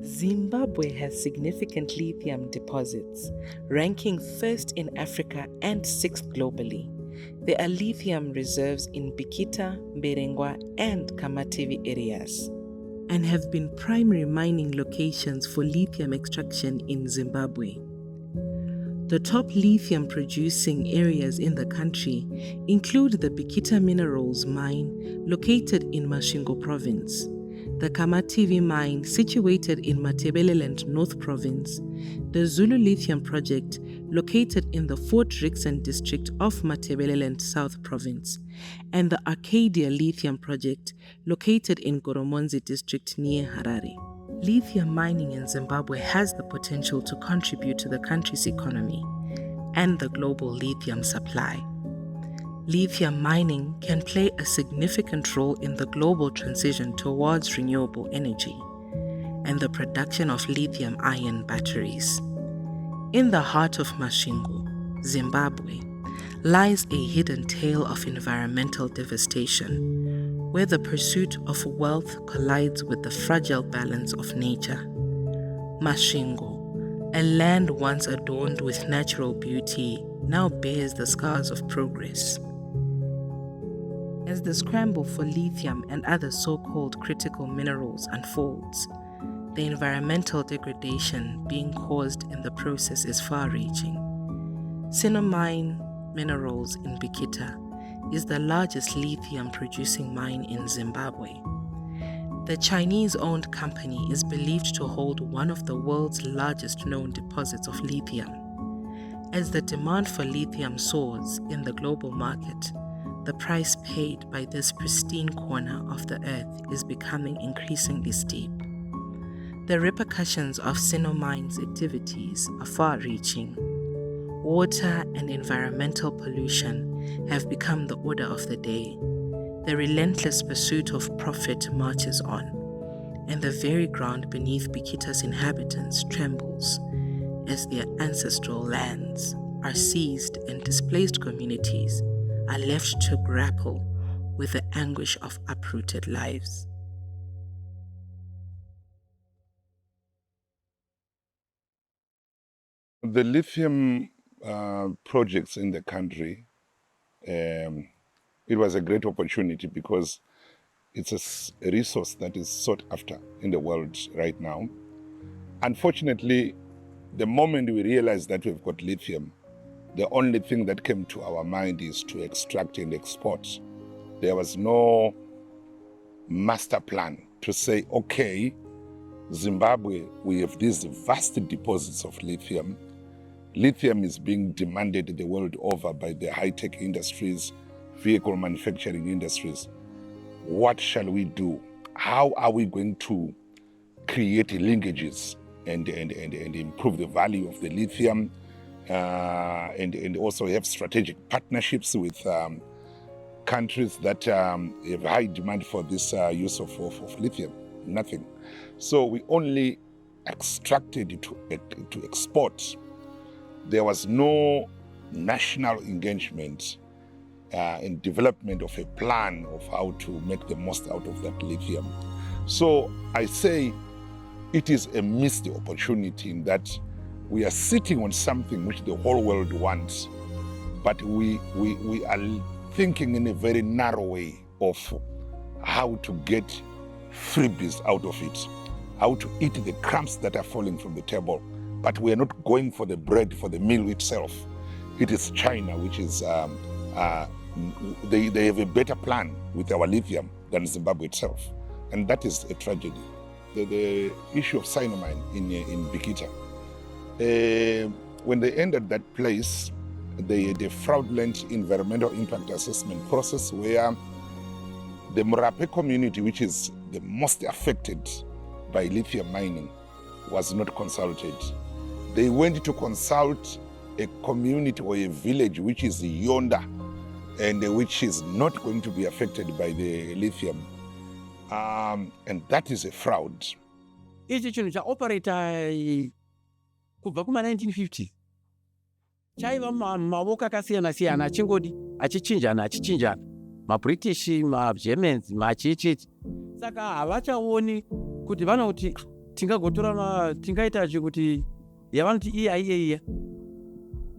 Zimbabwe has significant lithium deposits, ranking first in Africa and sixth globally. There are lithium reserves in Bikita, Mberengwa, and Kamativi areas, and have been primary mining locations for lithium extraction in Zimbabwe. The top lithium producing areas in the country include the Bikita Minerals mine located in Masvingo province, the Kamativi mine situated in Matabeleland North province, the Zulu Lithium project located in the Fort Rixon district of Matabeleland South province, and the Arcadia Lithium project located in Goromonzi district near Harare. Lithium mining in Zimbabwe has the potential to contribute to the country's economy and the global lithium supply. Lithium mining can play a significant role in the global transition towards renewable energy and the production of lithium-ion batteries. In the heart of Masvingo, Zimbabwe, lies a hidden tale of environmental devastation, where the pursuit of wealth collides with the fragile balance of nature. Masvingo, a land once adorned with natural beauty, now bears the scars of progress. As the scramble for lithium and other so-called critical minerals unfolds, the environmental degradation being caused in the process is far-reaching. Sinomine Minerals in Bikita is the largest lithium-producing mine in Zimbabwe. The Chinese-owned company is believed to hold one of the world's largest known deposits of lithium. As the demand for lithium soars in the global market, the price paid by this pristine corner of the earth is becoming increasingly steep. The repercussions of Sinomine's activities are far-reaching. Water and environmental pollution have become the order of the day. The relentless pursuit of profit marches on, and the very ground beneath Bikita's inhabitants trembles as their ancestral lands are seized and displaced communities are left to grapple with the anguish of uprooted lives. The lithium projects in the country, it was a great opportunity because it's a resource that is sought after in the world right now. Unfortunately, the moment we realized that we've got lithium, the only thing that came to our mind is to extract and export. There was no master plan to say, okay, Zimbabwe, we have these vast deposits of lithium. Lithium is being demanded the world over by the high-tech industries, vehicle manufacturing industries. What shall we do? How are we going to create linkages and improve the value of the lithium and also have strategic partnerships with countries that have high demand for this use of lithium? Nothing. So we only extracted to export. There was no national engagement in development of a plan of how to make the most out of that lithium. So I say it is a missed opportunity in that we are sitting on something which the whole world wants, but we are thinking in a very narrow way of how to get freebies out of it, how to eat the crumbs that are falling from the table. But we are not going for the bread, for the meal itself. It is China, which is, they have a better plan with our lithium than Zimbabwe itself. And that is a tragedy. The issue of Sinomine in Bikita, when they entered that place, they had a fraudulent environmental impact assessment process where the Murape community, which is the most affected by lithium mining, was not consulted. They went to consult a community or a village which is yonder and which is not going to be affected by the lithium. And that is a fraud. Ichi chinhu chaoperator kubva kuma-1950s chaiva mavoko akasiyana-siyana achichinjana mabritish, magermans, machichichi. Saka havachaoni kuti vanoti tingagotora tingaitachi kuti yavanoti iya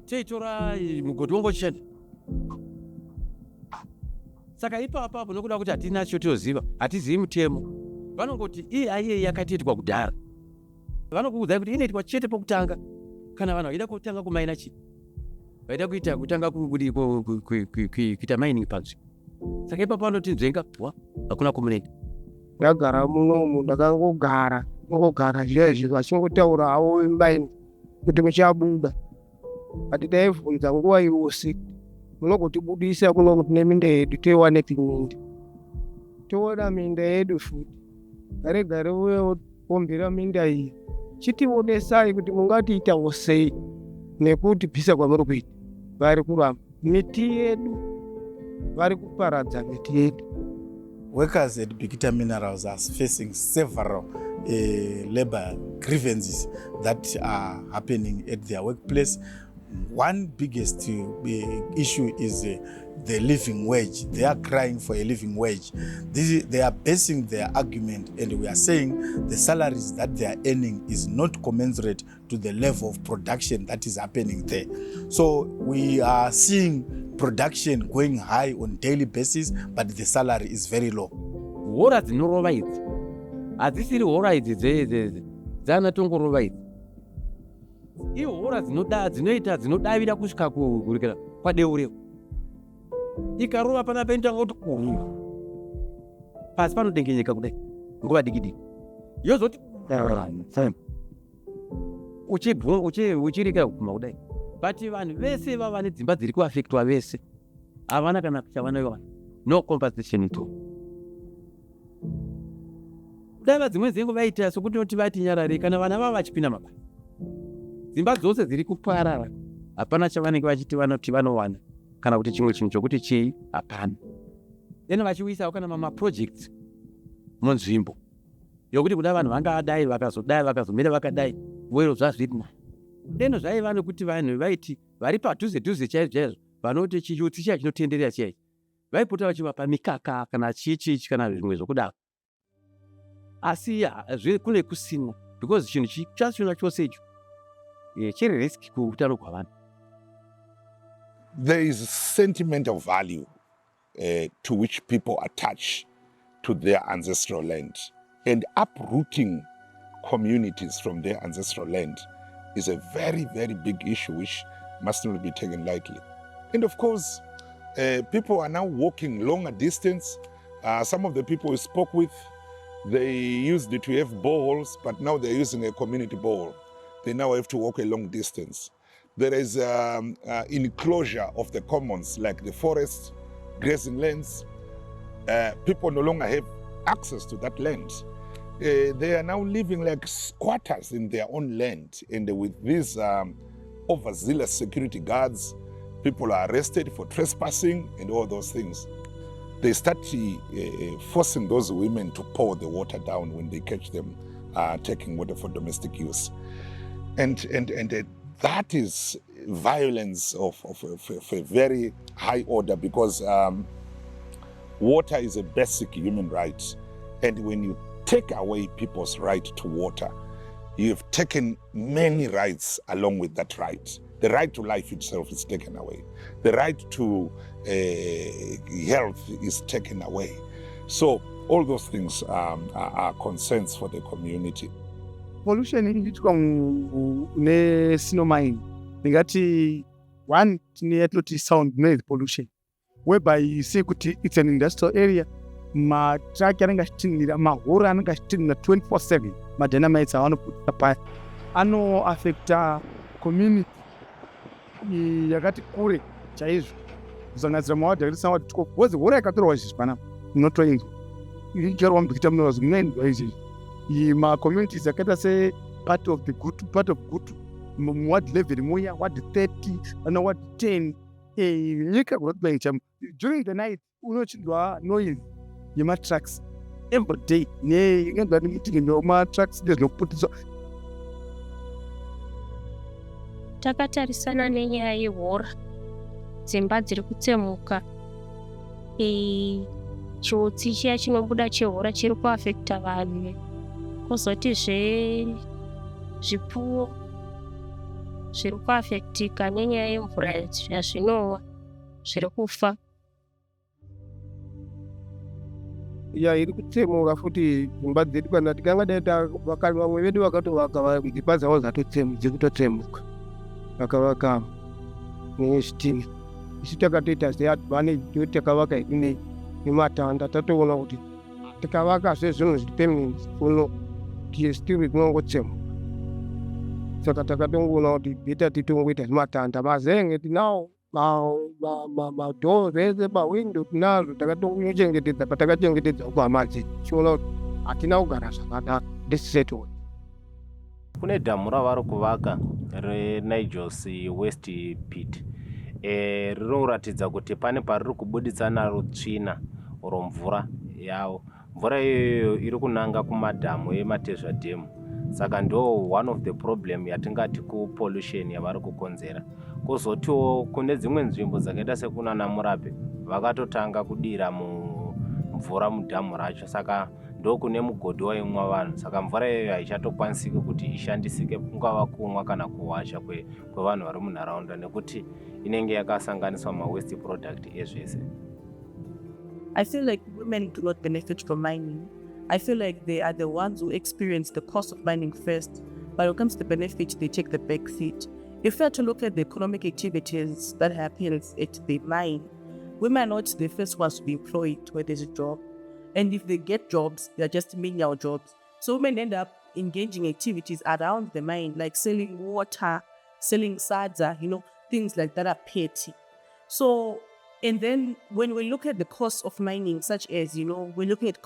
teitora mugodhi wongochishanda. Saka ipapo nokuda kuti hatina chotoziva, hatizivi mutemo, vanongoti iya yakatiitwa kudhara. Vanokuudzai kuti inoitwa chete pokutanga kana vanhu vaida kutanga kumaina chii, vaida kutanga kuita mining panzvimbo. Saka ipapo vanoti nzvenga hakuna kumunenda. Ndagara munomu ndakangogara zvezvo vachingotaura havo imbaini kuti muchabuda. Hatidaibvunza nguva yose, munogotibudisa kuno kune minda yedu toiwane minda. Toona minda yedu futi. Gare uye wombera minda iyi. Chitionesai kuti mungatiitawo sei nekuti bvisa kwamuri kuita. Vari kuramba miti yedu, vari kuparadza miti yedu. Workers at Bikita Minerals are facing several labor grievances that are happening at their workplace. One biggest issue is the living wage. They are crying for a living wage. They are basing their argument, and we are saying the salaries that they are earning is not commensurate to the level of production that is happening there. So we are seeing production going high on daily basis, but the salary is very low. Hora dzinorova idzi hadzisiri hora idzi dzanatongorova idzi, ihora dzinodavira kusvika kurikira kwadeureko. Ikarova pana penoita ngoti pasi panodengenyeka kudai nguva diki yozoti uchirika kuguma kudai. But vanhu vese vava nedzimba dziri kuafektwa vese havana kana chavanoiwana, no compensation at all. Kudai vadzimwe dzengo vaita sokuti noti vati nyarare kana vana vava vachipinda mabasa. Dzimba dzose dziri kuparara, hapana chavanenge vachiti vanoti vanowana kana kuti chimwe chinhu chokuti chei, hapana. Then vachiuisawo kana mamaprojects munzvimbo yokuti kuda vanhu vangadai vakazomira vakadai voiro zvazvirina. Deno zvaiva nokuti vanhu vaiti vari padhuze chaizvo vanoti chiutsi chiya chinotenderera chiyaichi vaipota vachivapa mikaka kana chichi kana zvimwe zvokudaro. Asi kune kusina, because chinhu chachona chose icho chiri risk kuutano hwavanhu. There is sentimental value to which people attach to their ancestral land, and uprooting communities from their ancestral land is a very, very big issue which must not be taken lightly. And of course, people are now walking longer distance. Some of the people we spoke with, they used to have boreholes, but now they're using a community borehole. They now have to walk a long distance. There is enclosure of the commons, like the forests, grazing lands. People no longer have access to that land. They are now living like squatters in their own land. And with these overzealous security guards, people are arrested for trespassing and all those things. They start forcing those women to pour the water down when they catch them taking water for domestic use. And that is violence of a very high order, because water is a basic human right. And when you take away people's right to water, you have taken many rights along with that right. The right to life itself is taken away. The right to health is taken away. So all those things are concerns for the community. Pollution inoitwa nesino mine, ndingati one tineyatoti sound noise pollution, whereby you see kuti it's an industrial area. Matraki anenge achitinhira, mahora anenge achitinhira 24/7, madynamites avanoputa paya anoaffecta community yakati kure chaizvo, kusanganisira mawadhi akaita samawadi tikofu. Wozi hora yakatorwa izvi panapa munotoinzwa ichicherwa muBikita Minerals munoindwa izvi. Ma-communities yakaita se part of Gutu, ward level muya, ward 30, ana ward 10, nyika kunoti chama during the night unochinzwa noise yema-trucks every day. Ngenzwa meeting noma-trucks ndezvinoputisa. Takatarisana nenyaya yehora, dzimba dziri kutsemuka, chiutsi chiya chinobuda chehora chiri kuafekta vanhu Kozotizve zvipfuwo zviri kuafektika nenyaya yemvura yazvinova zviri kufa. Iri kutsemuka futi dzimba dzedu kana tikangadai vamwe vedu vakatovaka dzimba dzavo dziri kutotsemuka vakavaka nezvitinha. Isu takatoita seadvantage yekuti takavaka nematanda tatoona kuti tikavaka zvinhu zviri permanent kuno still kunongotsemuka. Saka takatongoona kuti beta titongoita zvimatanda mazenge tinawo madhoo zvese mawindo tinazvo takatongoichengetedza patakachengetedza kuhama dzedu tichiona kuti hatina kugara zvakadaro ndisisetwe. Kune dhamu ravari kuvaka reNigels West Pit rinoratidza kuti pane pariri kubuditsa naro tsvina oro mvura yavo. Mvura iyoyo iri kunanga kumadhamu ematezva dam. Saka ndo one of the problem yatingati kupollution yavari kukonzera. Kozotiwo kune dzimwe nzvimbo dzakaita sekuna Namurape vakatotanga kudira mvura mudhamu racho, saka ndo kune mugodhi waimwa vanhu. Saka mvura iyoyo haichatokwanisiki kuti ishandisike kungava kumwa kana kuwasha kwevanhu vari munharaunda nekuti inenge yakasanganiswa ma-waste product ezvese. I feel like women do not benefit from mining. I feel like they are the ones who experience the cost of mining first, but when it comes to the benefit, they take the back seat. If we are to look at the economic activities that happen at the mine, women are not the first ones to be employed where there's a job. And if they get jobs, they're just menial jobs. So women end up engaging activities around the mine, like selling water, selling sadza, things like that are petty. So, and then when we look at the cost of mining, such as, we're looking at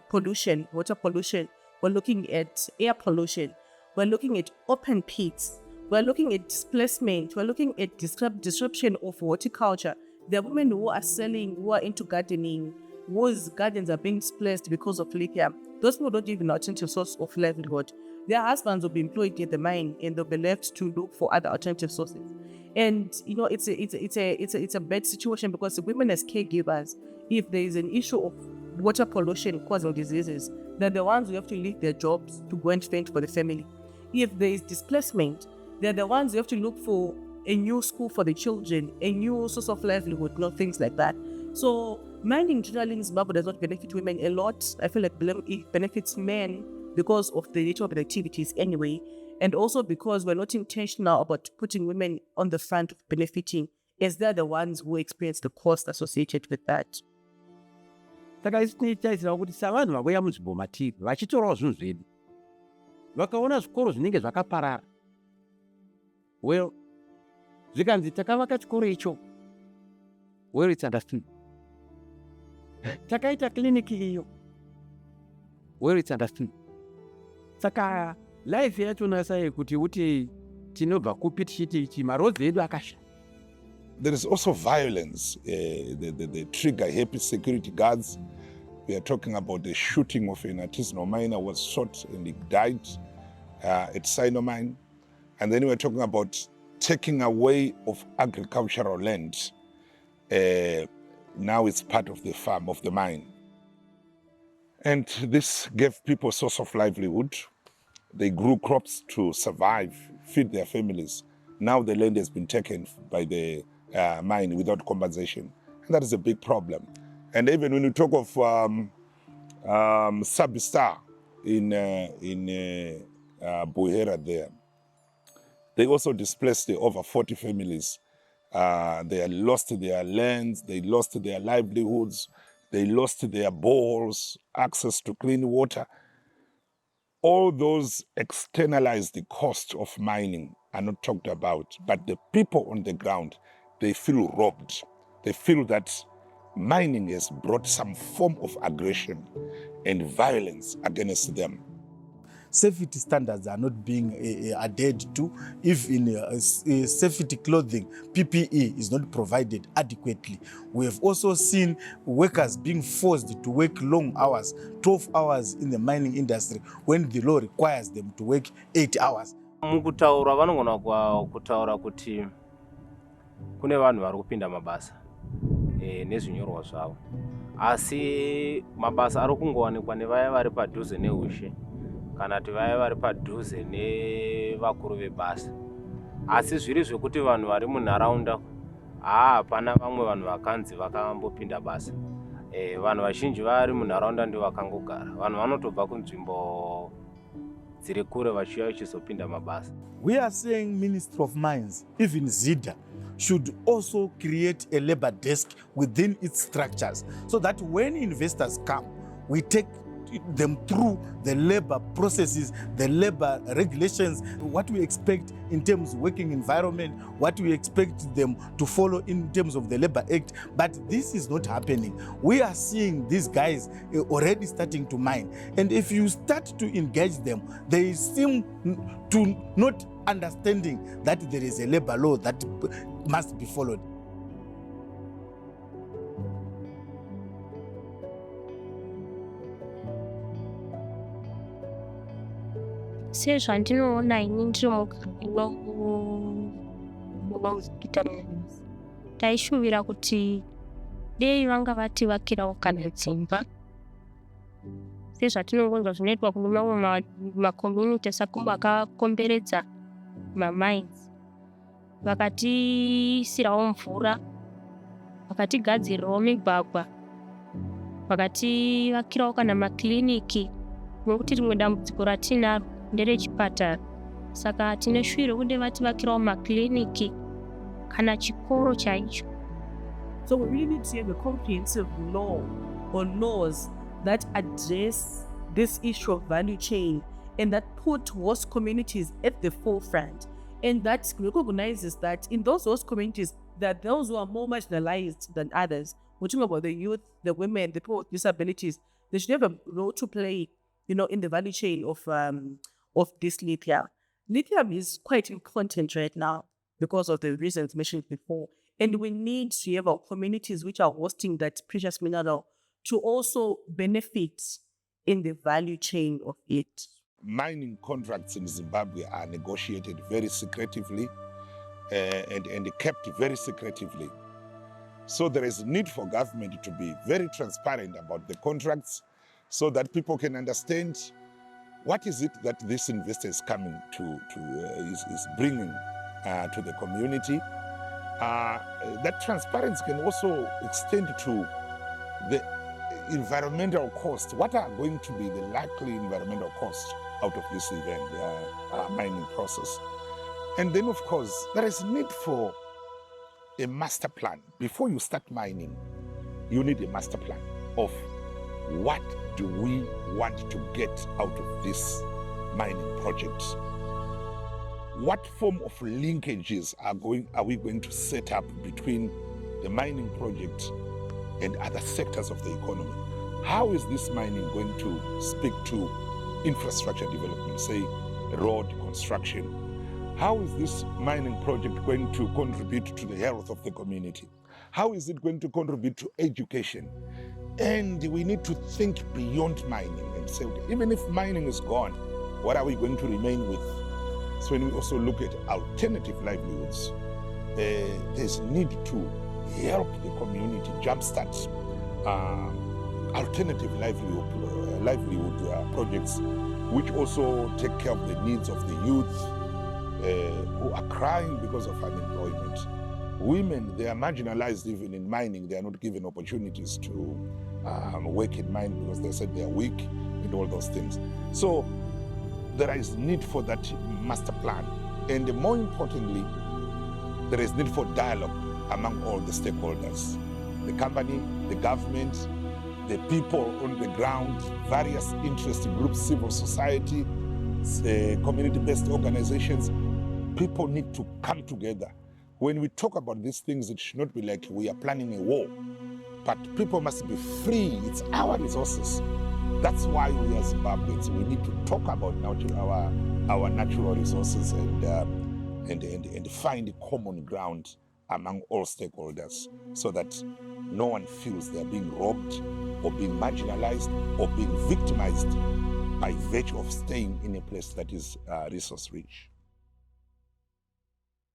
pollution, water pollution, we're looking at air pollution, we're looking at open pits, we're looking at displacement, we're looking at disruption of horticulture. There are women who are selling, who are into gardening, whose gardens are being displaced because of lithium. Those people don't even know alternative source of livelihood. Their husbands will be employed at the mine and they'll be left to look for other alternative sources. And it's a bad situation because the women as caregivers, if there is an issue of water pollution causing diseases, they're the ones who have to leave their jobs to go and fend for the family. If there is displacement, they're the ones who have to look for a new school for the children, a new source of livelihood, things like that. So mining generally in Zimbabwe does not benefit women a lot. I feel like it benefits men because of the nature of the activities anyway, and also because we're not intentional about putting women on the front of benefiting, as they're the ones who experience the cost associated with that. Saka isi tinoitarisira kuti savanhu vauya muZimbabwe matiri vachitorawo zvinhu zvedu vakaona zvikoro zvinenge zvakaparara, well, zvikanzi takavaka chikoro icho, well, it's understood. Takaita kliniki iyo, well, it's understood. Saka life yachona sai kuti uti tinobva kupi tichiti marodzi edu akasha. There is also violence. The trigger happy security guards. We are talking about the shooting of an artisanal miner who was shot and he died at Sinomine. And then we are talking about taking away of agricultural land. Now it's part of the farm, of the mine. And this gave people a source of livelihood. They grew crops to survive, feed their families. Now the land has been taken by the mine without compensation. And that is a big problem. And even when you talk of Sabistar in Buhera there, they also displaced over 40 families. They lost their lands, they lost their livelihoods, they lost their boreholes, access to clean water. All those externalized costs of mining are not talked about, but the people on the ground, they feel robbed. They feel that mining has brought some form of aggression and violence against them. Safety standards are not being adhered to. If in safety clothing, PPE is not provided adequately. We have also seen workers being forced to work long hours, 12 hours in the mining industry, when the law requires them to work 8 hours. Mukutaura vanogona kutaura kuti kune vanhu vari kupinda mabasa nezvinyorwa zvavo, asi mabasa ari kungowanikwa nevaya vari padhuze neushe. kana kuti vaya vari padhuze nevakuru vebasa. Asi zviri zvekuti vanhu vari munharaunda hapana vamwe vanhu vakanzi vakambopinda basa. Vanhu vazhinji vari munharaunda ndivo vakangogara. Vanhu vanotobva kunzvimbo dziri kure vachiuya vachizopinda mabasa. We are saying Ministry of Mines, even ZIDA, should also create a labor desk within its structures so that when investors come, we take them through the labor processes, the labor regulations, what we expect in terms of working environment, what we expect them to follow in terms of the Labor Act. But this is not happening. We are seeing these guys already starting to mine. And if you start to engage them, they seem to not understanding that there is a labor law that must be followed. Sezvandinoona ini ndiri mugita taishuvira kuti dei vanga vativakirawo kana dzimba sezvatinongonzwa zvinoitwa kune mamwe macommunities akakomberedza mamines, vakatiisirawo mvura, vakatigadzirirawo migwagwa, vakativakirawo kana makiriniki, nokuti rimwe dambudziko ratinaro nderechipatara. Saka tine shwiro kuti vativakirawo makiriniki kana chikoro chaicho. So we really need to have a comprehensive law or laws that address this issue of value chain and that put host communities at the forefront, and that recognizes that in those host communities, that those who are more marginalized than others, we're talking about the youth, the women, the people with disabilities, they should have a role to play, in the value chain of this lithium. Lithium is quite important right now because of the reasons mentioned before. And we need to have our communities which are hosting that precious mineral to also benefit in the value chain of it. Mining contracts in Zimbabwe are negotiated very secretively and kept very secretively. So there is a need for government to be very transparent about the contracts so that people can understand what is it that this investor is coming is bringing to the community. That transparency can also extend to the environmental cost. What are going to be the likely environmental costs out of this event, mining process? And then, of course, there is need for a master plan. Before you start mining, you need a master plan of what do we want to get out of this mining project? What form of linkages are we going to set up between the mining project and other sectors of the economy? How is this mining going to speak to infrastructure development, say road construction? How is this mining project going to contribute to the health of the community? How is it going to contribute to education? And we need to think beyond mining and say, even if mining is gone, what are we going to remain with? So when we also look at alternative livelihoods, there's need to help the community jumpstart alternative livelihood projects, which also take care of the needs of the youth who are crying because of unemployment. Women, they are marginalized even in mining. They are not given opportunities to work in mining because they said they are weak and all those things. So there is need for that master plan. And more importantly, there is need for dialogue among all the stakeholders, the company, the government, the people on the ground, various interest groups, civil society, community-based organizations. People need to come together. When we talk about these things, it should not be like we are planning a war, but people must be free. It's our resources. That's why we as Zimbabweans, we need to talk about our natural resources and find common ground among all stakeholders so that no one feels they're being robbed or being marginalized or being victimized by virtue of staying in a place that is resource rich.